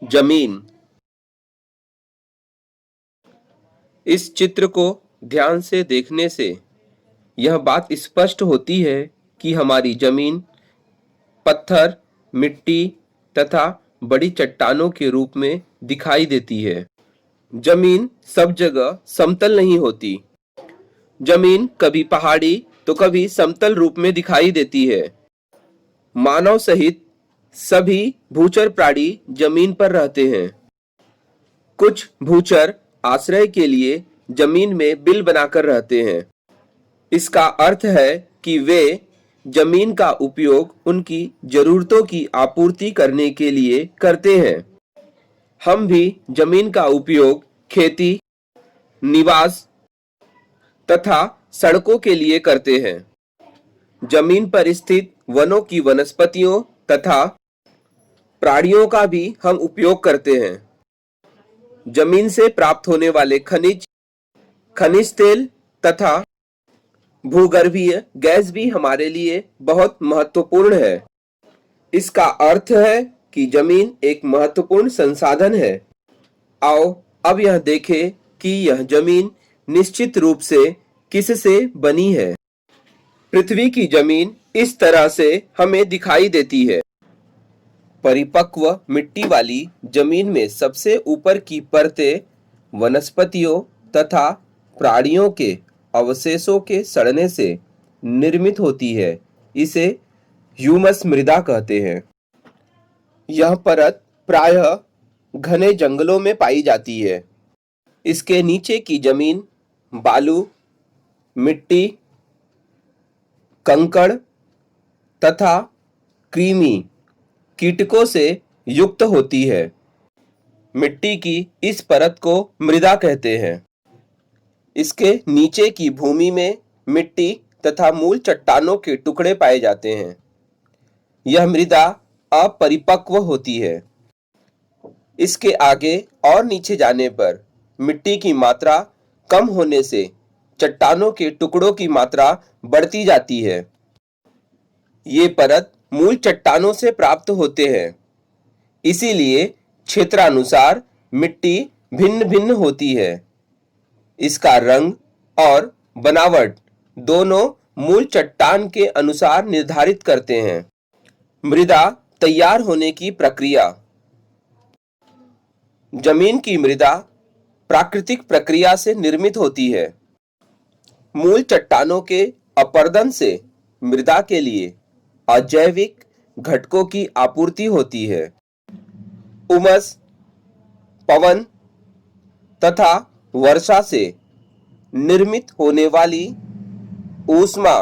जमीन। इस चित्र को ध्यान से देखने से यह बात स्पष्ट होती है कि हमारी जमीन पत्थर, मिट्टी तथा बड़ी चट्टानों के रूप में दिखाई देती है। जमीन सब जगह समतल नहीं होती। जमीन कभी पहाड़ी तो कभी समतल रूप में दिखाई देती है। मानव सहित सभी भूचर प्राणी जमीन पर रहते हैं। कुछ भूचर आश्रय के लिए जमीन में बिल बनाकर रहते हैं। इसका अर्थ है कि वे जमीन का उपयोग उनकी जरूरतों की आपूर्ति करने के लिए करते हैं। हम भी जमीन का उपयोग खेती, निवास तथा सड़कों के लिए करते हैं। जमीन पर स्थित वनों की वनस्पतियों तथा प्राणियों का भी हम उपयोग करते हैं। जमीन से प्राप्त होने वाले खनिज तेल तथा भूगर्भीय गैस भी हमारे लिए बहुत महत्वपूर्ण है। इसका अर्थ है कि जमीन एक महत्वपूर्ण संसाधन है। आओ अब यह देखें कि यह जमीन निश्चित रूप से किससे बनी है। पृथ्वी की जमीन इस तरह से हमें दिखाई देती है। परिपक्व मिट्टी वाली जमीन में सबसे ऊपर की परतें वनस्पतियों तथा प्राणियों के अवशेषों के सड़ने से निर्मित होती है। इसे ह्यूमस मृदा कहते हैं। यह परत प्रायः घने जंगलों में पाई जाती है। इसके नीचे की जमीन बालू, मिट्टी, कंकड़ तथा कृमि कीटकों से युक्त होती है। मिट्टी की इस परत को मृदा कहते हैं। इसके नीचे की भूमि में मिट्टी तथा मूल चट्टानों के टुकड़े पाए जाते हैं। यह मृदा अपरिपक्व होती है। इसके आगे और नीचे जाने पर मिट्टी की मात्रा कम होने से चट्टानों के टुकड़ों की मात्रा बढ़ती जाती है। ये परत मूल चट्टानों से प्राप्त होते हैं। इसीलिए क्षेत्रानुसार मिट्टी भिन्न भिन्न होती है। इसका रंग और बनावट दोनों मूल चट्टान के अनुसार निर्धारित करते हैं। मृदा तैयार होने की प्रक्रिया। जमीन की मृदा प्राकृतिक प्रक्रिया से निर्मित होती है। मूल चट्टानों के अपरदन से मृदा के लिए अजैविक घटकों की आपूर्ति होती है। उमस, पवन तथा वर्षा से निर्मित होने वाली ऊष्मा,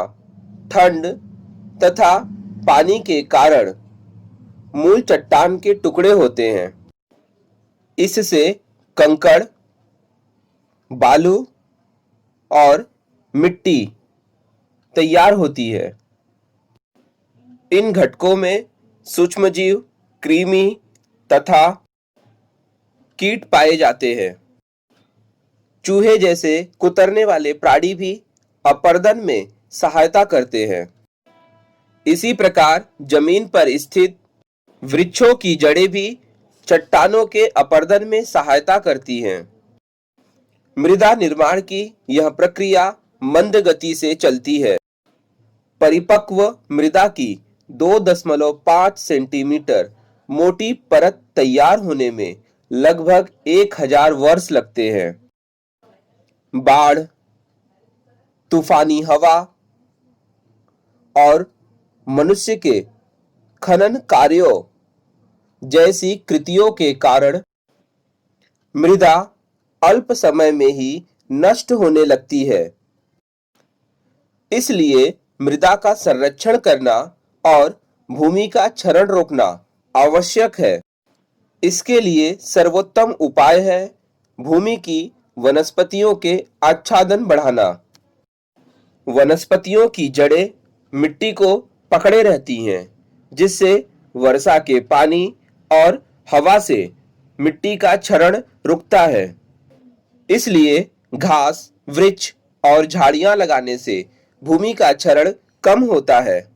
ठंड तथा पानी के कारण मूल चट्टान के टुकड़े होते हैं। इससे कंकड़, बालू और मिट्टी तैयार होती है। इन घटकों में सूक्ष्मजीव, कृमि तथा कीट पाए जाते हैं। चूहे जैसे कुतरने वाले प्राणी भी अपरदन में सहायता करते हैं। इसी प्रकार जमीन पर स्थित वृक्षों की जड़ें भी चट्टानों के अपरदन में सहायता करती हैं। मृदा निर्माण की यह प्रक्रिया मंद गति से चलती है। परिपक्व मृदा की 2.5 सेंटीमीटर मोटी परत तैयार होने में लगभग 1000 वर्ष लगते हैं। बाढ़, तूफानी हवा और मनुष्य के खनन कार्यों जैसी कृतियों के कारण मृदा अल्प समय में ही नष्ट होने लगती है। इसलिए मृदा का संरक्षण करना और भूमि का क्षरण रोकना आवश्यक है। इसके लिए सर्वोत्तम उपाय है भूमि की वनस्पतियों के आच्छादन बढ़ाना। वनस्पतियों की जड़ें मिट्टी को पकड़े रहती हैं, जिससे वर्षा के पानी और हवा से मिट्टी का क्षरण रुकता है। इसलिए घास, वृक्ष और झाड़ियां लगाने से भूमि का क्षरण कम होता है।